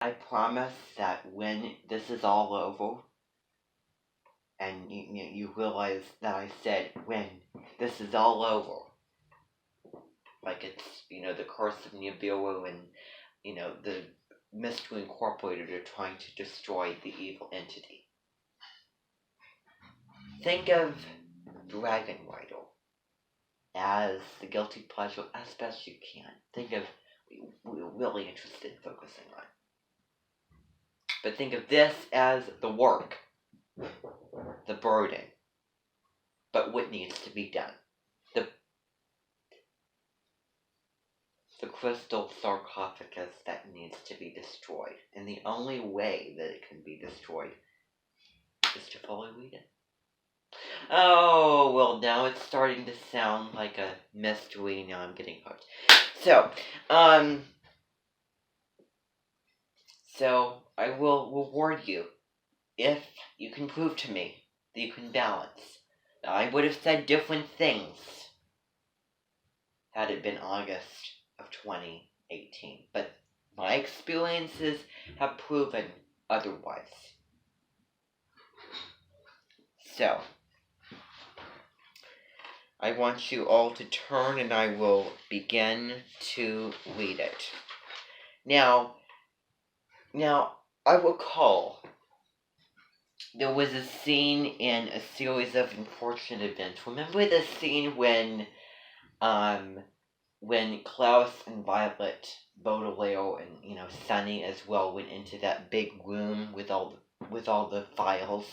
I promise that when this is all over, and you realize that I said when this is all over, like it's, the Curse of Nibiru and, the Mystery Incorporated are trying to destroy the evil entity. Think of Dragon Rider as the guilty pleasure as best you can. Think of we're really interested in focusing on. But think of this as the work, the burden, but what needs to be done. The crystal sarcophagus that needs to be destroyed. And the only way that it can be destroyed is to fully read it. Oh, well, now it's starting to sound like a mystery. Now I'm getting hooked. So I will reward you if you can prove to me that you can balance. Now, I would have said different things had it been August of 2018, but my experiences have proven otherwise. So, I want you all to turn and I will begin to read it. Now, I recall there was a scene in a series of unfortunate events. Remember the scene when Klaus and Violet Baudelaire and Sunny as well went into that big room with all the files,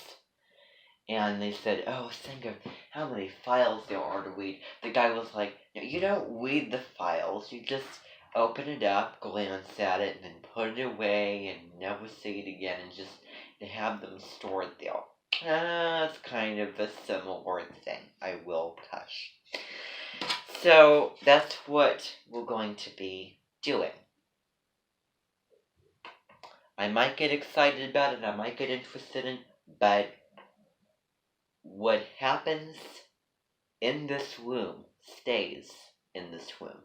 and they said, "Oh, think of how many files there are to read." The guy was like, "No, you don't read the files. You just open it up, glance at it, and then put it away and never see it again, and just have them stored there." It's kind of a similar thing. I will touch. So that's what we're going to be doing. I might get excited about it, I might get interested in, but what happens in this room stays in this room.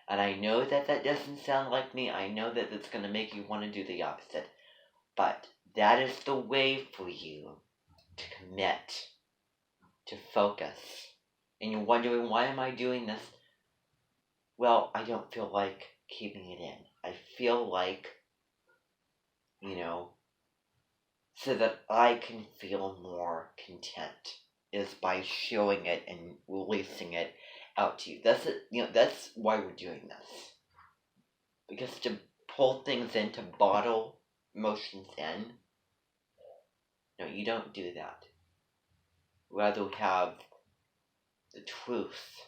And I know that doesn't sound like me. I know that it's going to make you want to do the opposite. But that is the way for you to commit, to focus. And you're wondering, why am I doing this? Well, I don't feel like keeping it in. I feel like, so that I can feel more content is by showing it and releasing it out to you. That's it. That's why we're doing this. Because to pull things in, to bottle emotions in, no, you don't do that. Rather have the truth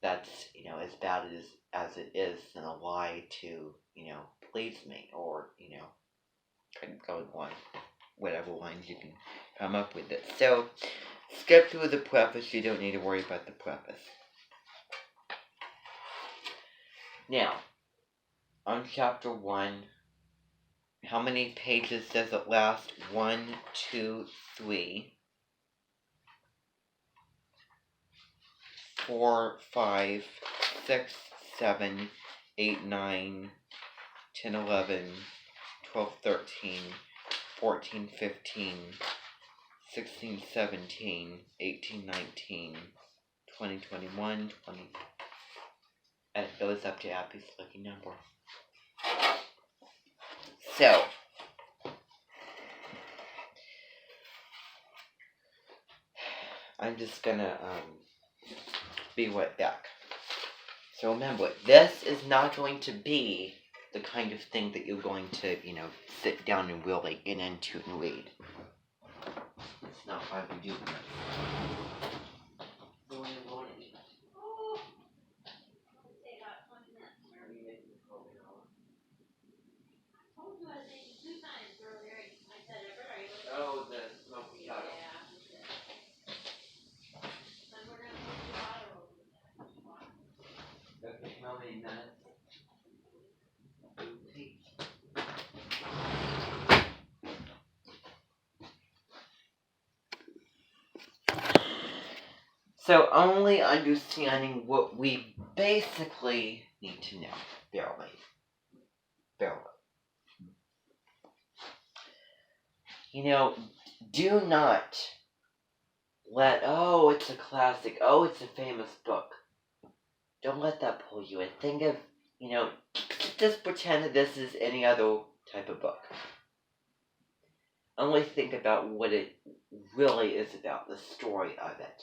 that's, as bad as it is, than a lie to, please me, or, going on whatever lines you can come up with it. So, skip through the preface. You don't need to worry about the preface. Now, on chapter 1, how many pages does it last? 1, 2, 3, 4, 5, 6, 7, 8, 9, 10, 11, 12, 13, 14, 15, 16, 17, 18, 19, 20, 21, 20. And it goes up to Appy's lucky number. So, I'm just gonna be right back. So remember, this is not going to be the kind of thing that you're going to, sit down and really get into and read. That's not why we do this. Oh, the smoky auto. Okay, how many minutes? So only understanding what we basically need to know, barely. barely. Do not it's a classic, it's a famous book. Don't let that pull you in. Think of, just pretend that this is any other type of book. Only think about what it really is about, the story of it.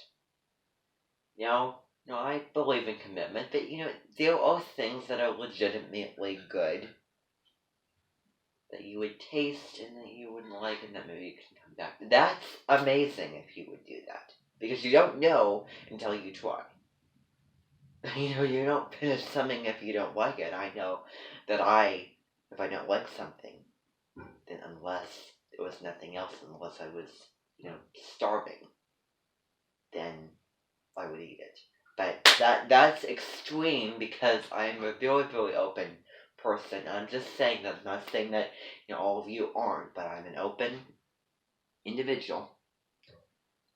No, I believe in commitment, but there are things that are legitimately good that you would taste and that you wouldn't like and that maybe you can come back. That's amazing if you would do that. Because you don't know until you try. You don't finish something if you don't like it. I know that if I don't like something, then unless there was nothing else, unless I was, starving, then I would eat it. But that's extreme because I'm a very, very open person. I'm just saying that. I'm not saying that, all of you aren't, but I'm an open individual.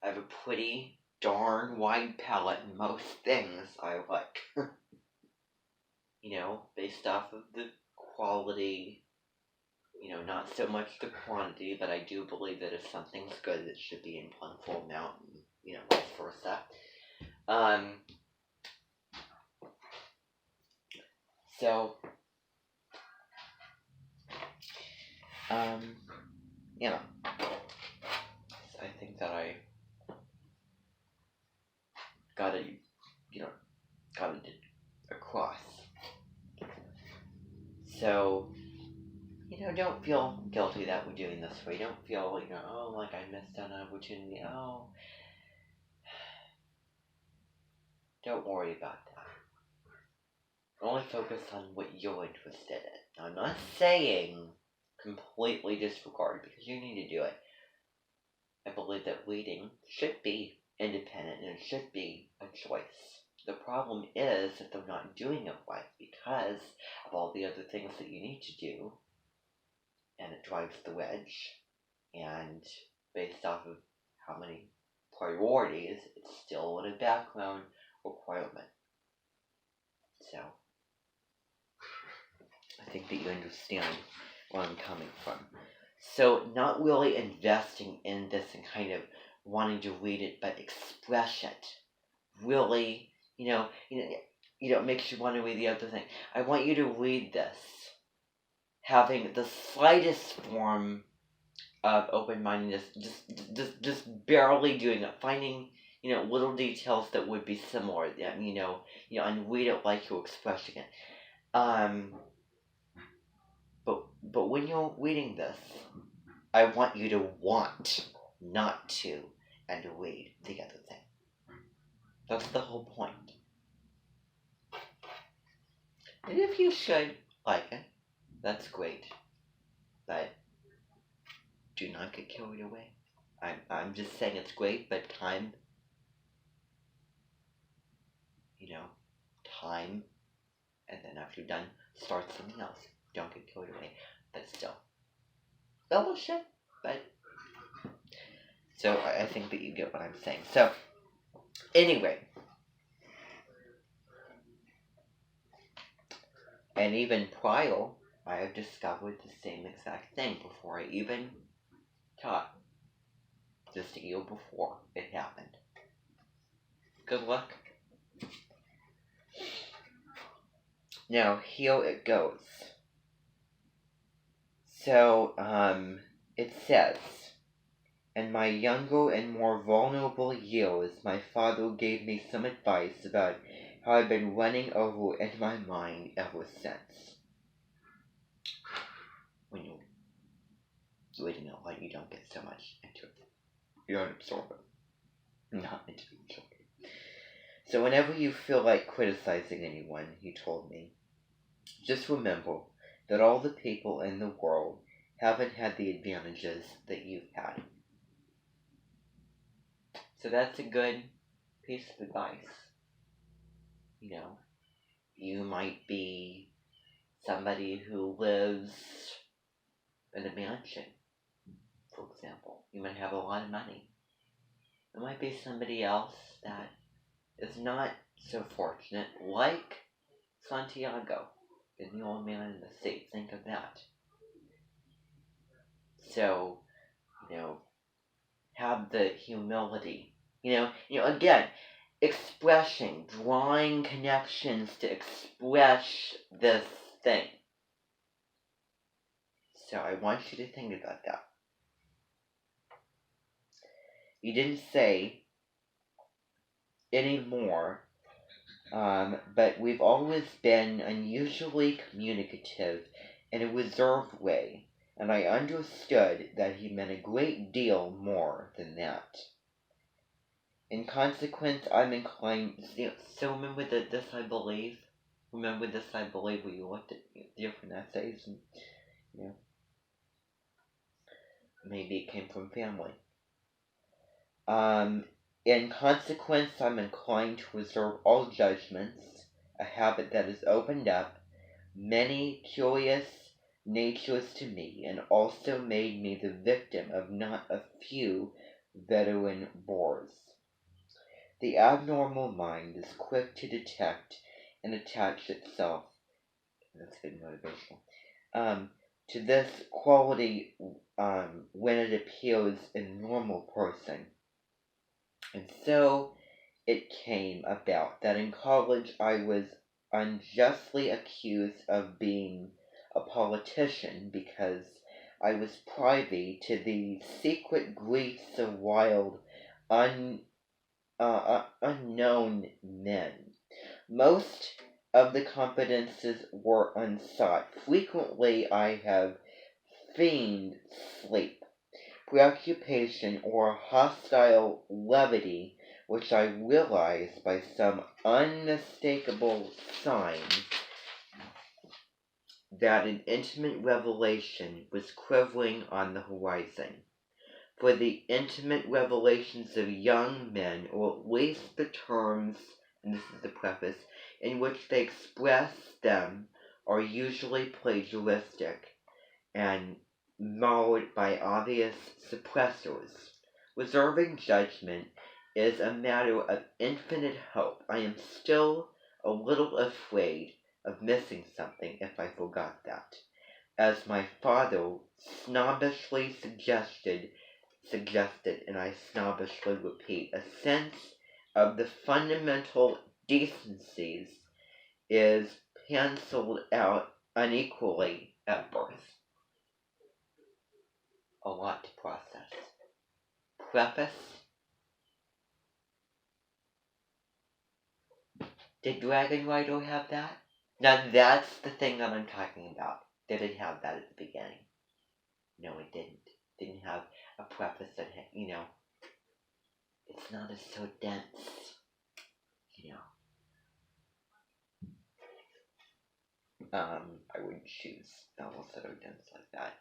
I have a pretty darn wide palette in most things I like. Based off of the quality, not so much the quantity, but I do believe that if something's good, it should be in plentiful amount, and, vice versa. So, I think that I got it across. So, don't feel guilty that we're doing this way. Don't feel, like I missed out on an opportunity. Don't worry about that. Only focus on what you're interested in. Now, I'm not saying completely disregard, because you need to do it. I believe that reading should be independent and it should be a choice. The problem is that they're not doing it right because of all the other things that you need to do, and it drives the wedge, and based off of how many priorities, it's still in a background requirement. So, I think that you understand where I'm coming from. So, not really investing in this and kind of wanting to read it, but express it. Really, makes you want to read the other thing. I want you to read this having the slightest form of open-mindedness, just barely doing it, finding, little details that would be similar, and read it like you're expressing it. But when you're reading this, I want you to want, not to, and to read the other thing. That's the whole point. And if you should like it, that's great. But do not get carried away. I'm just saying it's great, but time, and then after you're done, start something else. Don't get carried away. But still, fellowship. But so I think that you get what I'm saying. So anyway, and even prior, I have discovered the same exact thing before I even taught. Just a year before it happened. Good luck. Now, here it goes. So, it says, in my younger and more vulnerable years, my father gave me some advice about how I've been running over in my mind ever since. When you're reading it, like, you don't get so much into it. You don't absorb it. Not into it. So whenever you feel like criticizing anyone, he told me, just remember that all the people in the world haven't had the advantages that you've had. So that's a good piece of advice. You might be somebody who lives in a mansion, for example. You might have a lot of money. There might be somebody else that is not so fortunate, like Santiago, the old man in the sea. Think of that. So, have the humility. Again, expression, drawing connections to express this thing. So I want you to think about that. You didn't say anymore, but we've always been unusually communicative in a reserved way, and I understood that he meant a great deal more than that. In consequence, I'm inclined. So remember that this, I believe. Remember this, I believe, where you looked at different essays and maybe it came from family. In consequence, I'm inclined to reserve all judgments, a habit that has opened up many curious natures to me, and also made me the victim of not a few veteran bores. The abnormal mind is quick to detect and attach itself, that's good motivational, to this quality when it appears in a normal person. And so it came about that in college I was unjustly accused of being a politician because I was privy to the secret griefs of wild, unknown men. Most of the confidences were unsought. Frequently I have feigned sleep, preoccupation, or hostile levity, which I realized by some unmistakable sign that an intimate revelation was quivering on the horizon. For the intimate revelations of young men, or at least the terms, and this is the preface, in which they express them, are usually plagiaristic and marred by obvious suppressors. Reserving judgment is a matter of infinite hope. I am still a little afraid of missing something if I forgot that. As my father snobbishly suggested, and I snobbishly repeat, a sense of the fundamental decencies is penciled out unequally at birth. A lot to process. Preface. Did Dragon Rider have that? Now that's the thing that I'm talking about. Did it have that at the beginning? No, it didn't. Didn't have a preface that had, it's not as so dense, I wouldn't choose novels that are dense like that,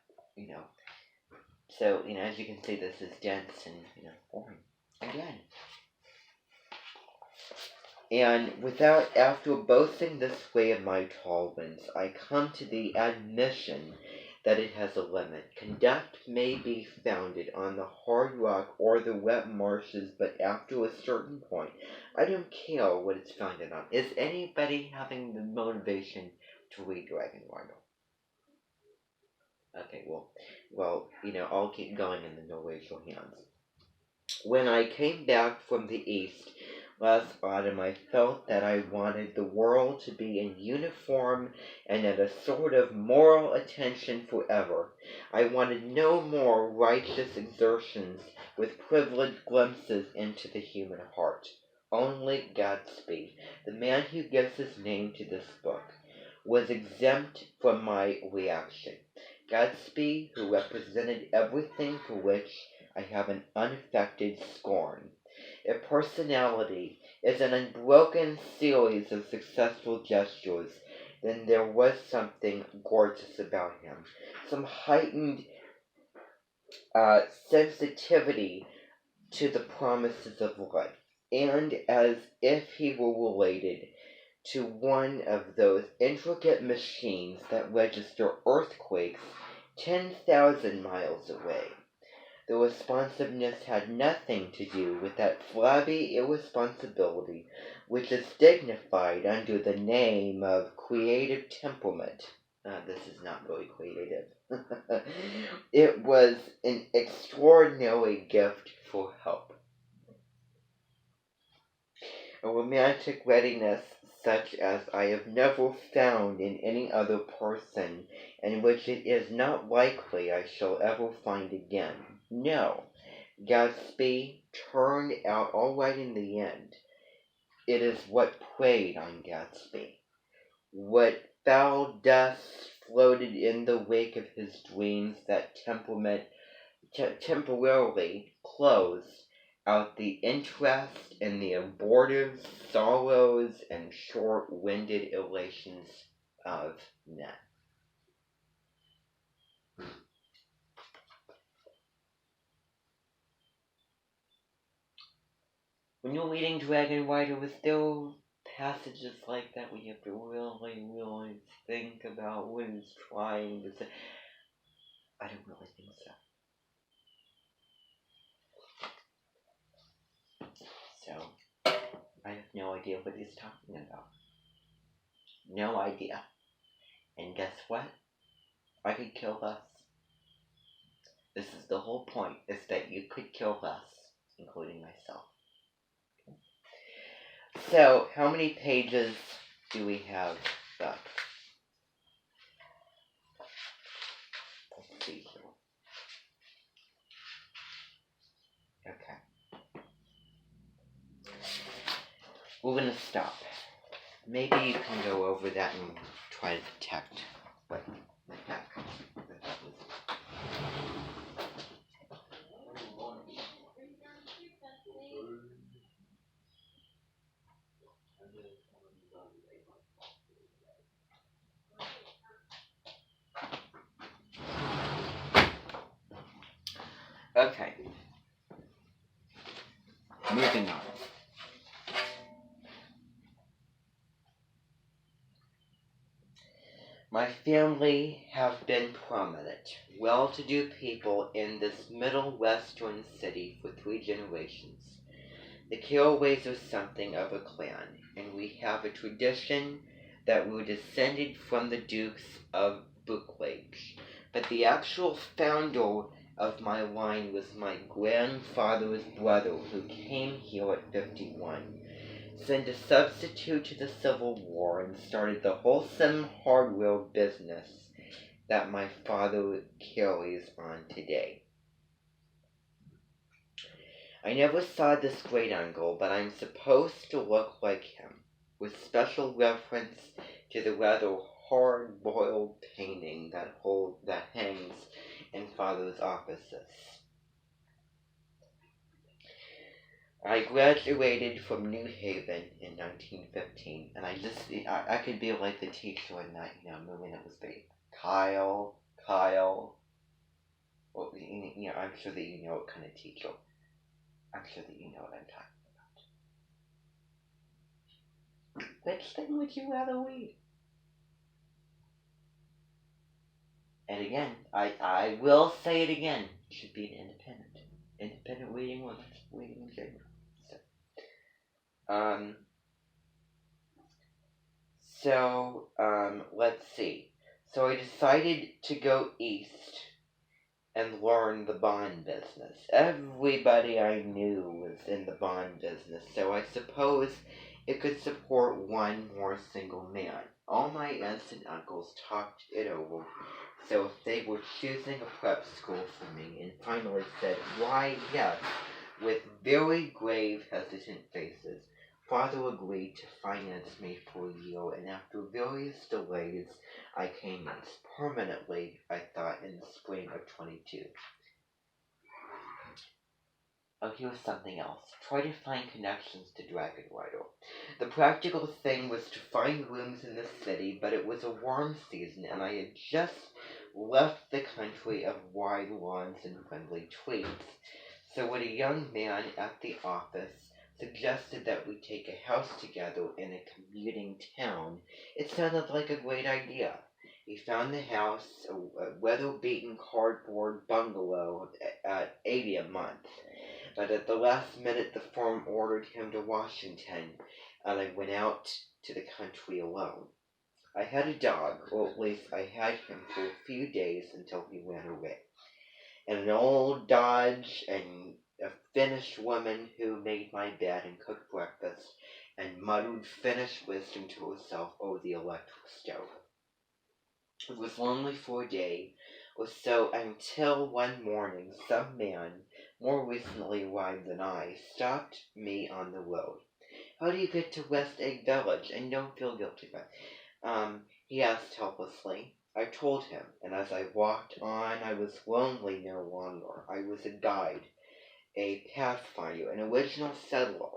So, as you can see, this is dense and, boring. Again. And after boasting this way of my tolerance, I come to the admission that it has a limit. Conduct may be founded on the hard rock or the wet marshes, but after a certain point, I don't care what it's founded on. Is anybody having the motivation to read Dragon Rider? Okay, well, I'll keep going and then you'll raise your hands. When I came back from the East last autumn, I felt that I wanted the world to be in uniform and at a sort of moral attention forever. I wanted no more righteous exertions with privileged glimpses into the human heart. Only Gatsby, the man who gives his name to this book, was exempt from my reaction. Gatsby, who represented everything for which I have an unaffected scorn. If personality is an unbroken series of successful gestures, then there was something gorgeous about him, some heightened sensitivity to the promises of life, and as if he were related to one of those intricate machines that register earthquakes 10,000 miles away. The responsiveness had nothing to do with that flabby irresponsibility which is dignified under the name of creative temperament. This is not really creative. It was an extraordinary gift for help. A romantic readiness such as I have never found in any other person, and which it is not likely I shall ever find again. No, Gatsby turned out all right in the end. It is what preyed on Gatsby. What foul dust floated in the wake of his dreams that temporarily closed out the interest in the abortive sorrows and short-winded elations of men. When you're reading Dragon Rider, was there passages like that where you have to really think about what he's trying to say? I don't really think so. So, I have no idea what he's talking about. No idea. And guess what? I could kill less. This is the whole point, is that you could kill less, including myself. So, how many pages do we have left? Let's see here. Okay. We're gonna stop. Maybe you can go over that and try to detect what the heck that was. Okay. Moving on. My family have been prominent, well-to-do people in this middle western city for 3 generations. The Careways are something of a clan, and we have a tradition that we're descended from the Dukes of Buccleuch. But the actual founder of my line was my grandfather's brother, who came here at 51, sent a substitute to the Civil War, and started the wholesome hardware business that my father carries on today. I never saw this great uncle, but I'm supposed to look like him, with special reference to the rather hard-boiled painting that hangs in father's offices. I graduated from New Haven in 1915, and I could be like the teacher in that, movie that was big. Kyle. Well, I'm sure that you know what kind of teacher. I'm sure that you know what I'm talking about. Which thing would you rather read? And again, I will say it again. It should be an independent reading or reading in general. Let's see. So I decided to go east and learn the bond business. Everybody I knew was in the bond business, so I suppose it could support one more single man. All my aunts and uncles talked it over, so they were choosing a prep school for me, and finally said, "Why, yes," with very grave, hesitant faces. Father agreed to finance me for a year, and after various delays, I came in permanently, I thought, in the spring of 22. Oh, here's something else. Try to find connections to Dragon Rider. The practical thing was to find rooms in the city, but it was a warm season, and I had just left the country of wide lawns and friendly trees. So when a young man at the office suggested that we take a house together in a commuting town, it sounded like a great idea. He found the house, a weather-beaten cardboard bungalow at $80 a month. But at the last minute the firm ordered him to Washington, and I went out to the country alone. I had a dog, or at least I had him for a few days until he went away. And an old Dodge and a Finnish woman who made my bed and cooked breakfast and muttered Finnish wisdom to herself over the electric stove. It was lonely for a day or so until one morning some man, more recently arrived than I, stopped me on the road. "How do you get to West Egg Village? And don't feel guilty about it." He asked helplessly. I told him, and as I walked on, I was lonely no longer. I was a guide, a pathfinder, an original settler.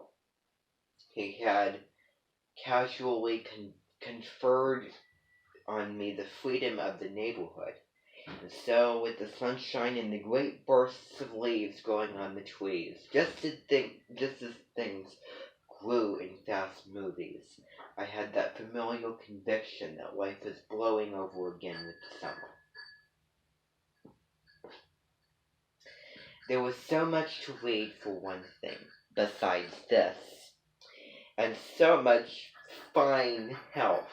He had casually conferred on me the freedom of the neighborhood. And so, with the sunshine and the great bursts of leaves growing on the trees, just as things grew in fast movies, I had that familiar conviction that life is blowing over again with the summer. There was so much to read for one thing, besides this, and so much fine health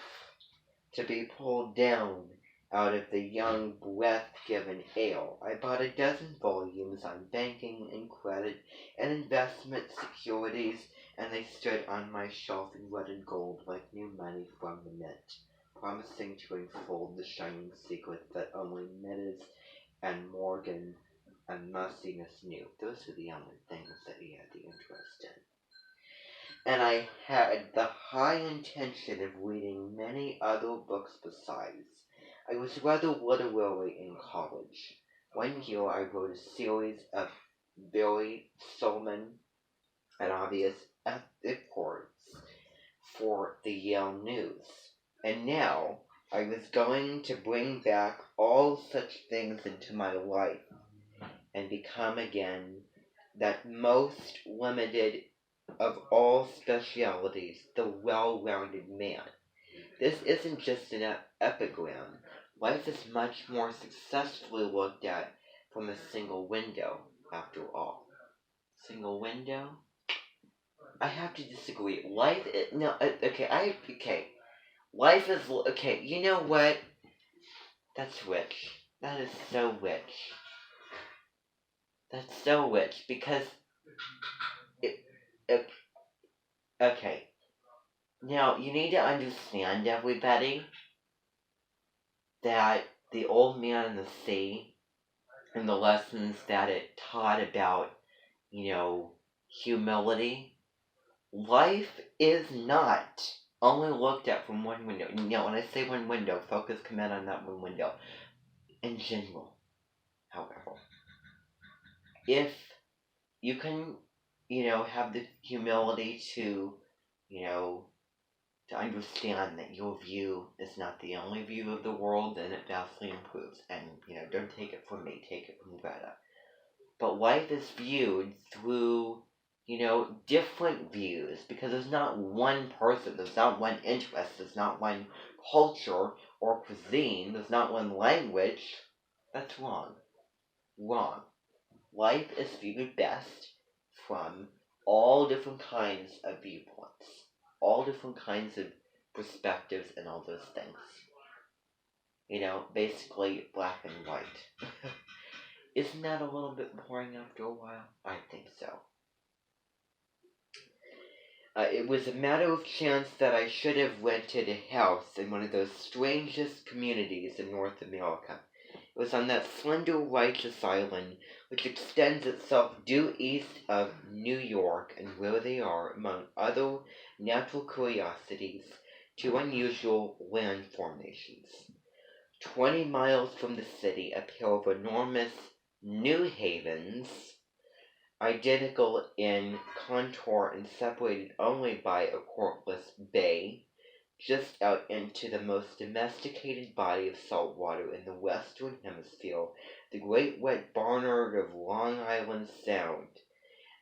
to be pulled down out of the young breath-given ale. I bought a dozen volumes on banking and credit and investment securities, and they stood on my shelf in red and gold like new money from the mint, promising to unfold the shining secrets that only Meadows and Morgan and Mussiness knew. Those were the only things that he had the interest in. And I had the high intention of reading many other books besides. I was rather literary in college. One year I wrote a series of Barry Solomon and obvious reports for the Yale News. And now I was going to bring back all such things into my life and become again that most limited of all specialities, the well-rounded man. This isn't just an epigram. Life is much more successfully looked at from a single window, after all. Single window? I have to disagree. Life is, no, okay. Life is, okay, you know what? That's rich. That is so rich. That's so rich, because, okay. Now, you need to understand, everybody, that the Old Man and the Sea and the lessons that it taught about, humility, life is not only looked at from one window. Now, when I say one window, focus comment on that one window. In general, however, if you can, have the humility to, to understand that your view is not the only view of the world, then it vastly improves. And, don't take it from me, take it from Greta. But life is viewed through, different views, because there's not one person, there's not one interest, there's not one culture or cuisine, there's not one language. That's wrong. Wrong. Life is viewed best from all different kinds of viewpoints, all different kinds of perspectives and all those things. Basically black and white. Isn't that a little bit boring after a while? I think so. It was a matter of chance that I should have rented a house in one of those strangest communities in North America. It was on that slender righteous island which extends itself due east of New York, and where they are, among other natural curiosities, two unusual land formations. 20 miles from the city, a pair of enormous New Havens, identical in contour and separated only by a courtless bay, just out into the most domesticated body of salt water in the Western Hemisphere, the great wet barnard of Long Island Sound.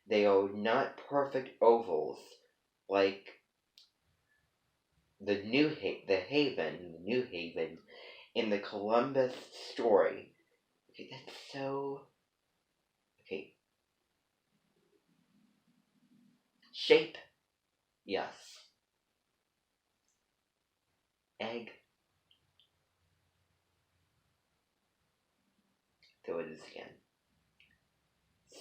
They are not perfect ovals like the New Haven in the Columbus story. Okay, that's so... Okay. Shape? Yes. Egg? So it is again.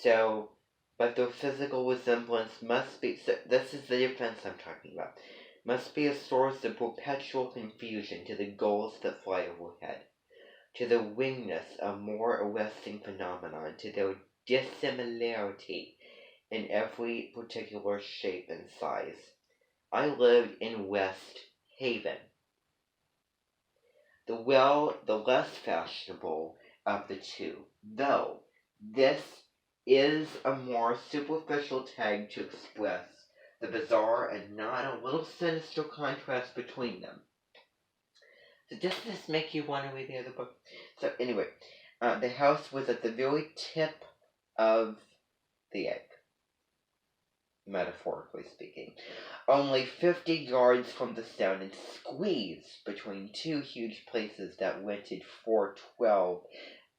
So, but their physical resemblance must be, so this is the difference I'm talking about, must be a source of perpetual confusion to the gulls that fly overhead, to the wingness a more arresting phenomenon, to their dissimilarity in every particular shape and size. I lived in West Haven, the less fashionable of the two, though this is a more superficial tag to express the bizarre and not a little sinister contrast between them. So does this make you want to read the other book? So anyway, the house was at the very tip of the egg, metaphorically speaking, only 50 yards from the sound and squeezed between two huge places that rented for 12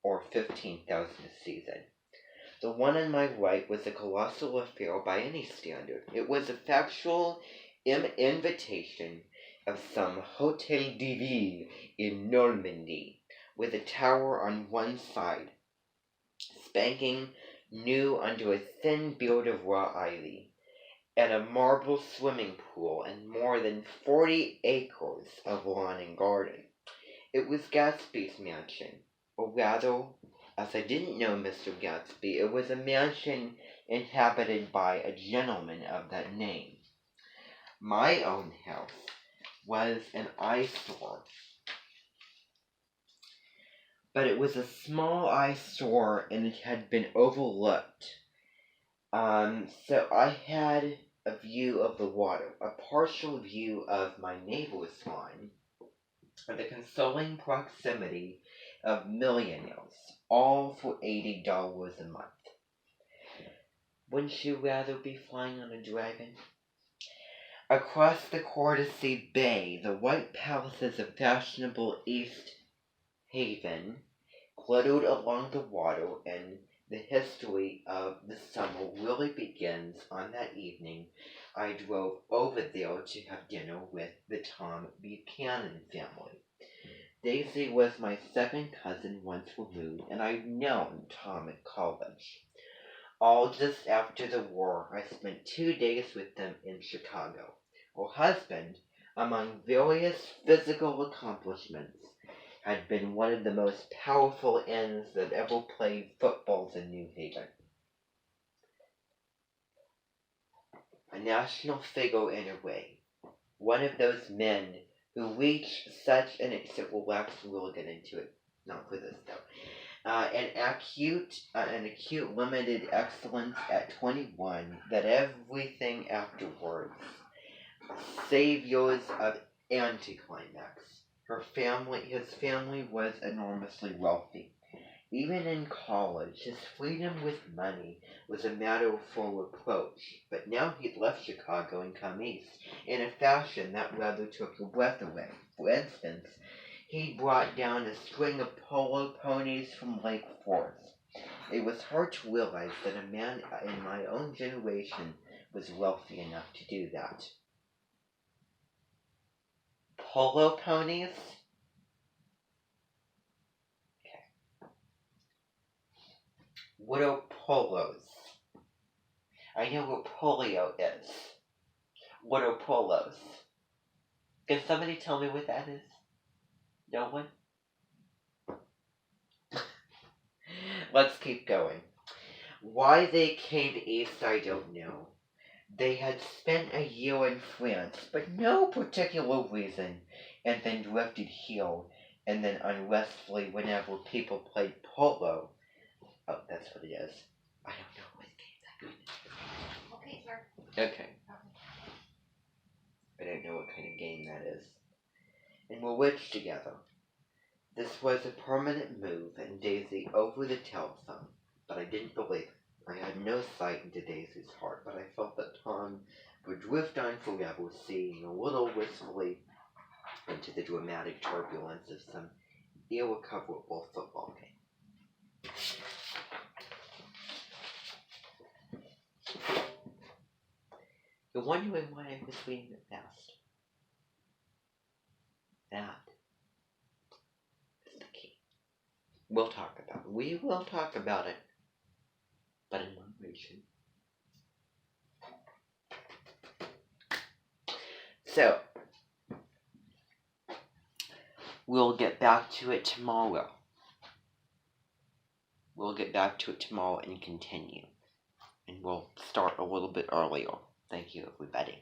or 15,000 a season. The one on my right was a colossal affair by any standard. It was a factual invitation of some Hotel de Ville in Normandy, with a tower on one side, spanking new under a thin beard of raw ivy, and a marble swimming pool, and more than 40 acres of lawn and garden. It was Gatsby's mansion, or rather, as I didn't know Mr. Gatsby, it was a mansion inhabited by a gentleman of that name. My own house was an eyesore, but it was a small eyesore and it had been overlooked. So I had a view of the water, a partial view of my neighbor's lawn, and the consoling proximity of millionaires, all for $80 a month. Wouldn't you rather be flying on a dragon? Across the Courtesy Bay, the white palaces of fashionable East Haven glittered along the water, and the history of the summer really begins on that evening I drove over there to have dinner with the Tom Buchanan family. Daisy was my second cousin once removed, and I'd known Tom at college. All just after the war, I spent 2 days with them in Chicago. Her husband, among various physical accomplishments, had been one of the most powerful ends that ever played footballs in New Haven. A national figure in a way. One of those men who reached such an extent, well, we'll get into it, not for this though, an acute limited excellence at 21, that everything afterwards, saviors of anticlimax. His family was enormously wealthy. Even in college, his freedom with money was a matter for reproach, but now he'd left Chicago and come east, in a fashion that rather took your breath away. For instance, he brought down a string of polo ponies from Lake Forest. It was hard to realize that a man in my own generation was wealthy enough to do that. Polo ponies? What are polos? I know what polio is. What are polos? Can somebody tell me what that is? No one? Let's keep going. Why they came east, I don't know. They had spent a year in France, but no particular reason, and then drifted here, and then unrestfully whenever people played polo. Oh, that's what it is. I don't know what game that is. Okay, sir. Okay. I don't know what kind of game that is. And we're rich together. This was a permanent move, and Daisy over the telephone, but I didn't believe it. I had no sight into Daisy's heart, but I felt that Tom would drift on forever, seeing a little wistfully into the dramatic turbulence of some irrecoverable football game. You're wondering why I was reading it fast. That is the key. We'll talk about it. We will talk about it. But in moderation. So, we'll get back to it tomorrow. We'll get back to it tomorrow and continue. And we'll start a little bit earlier. Thank you, everybody.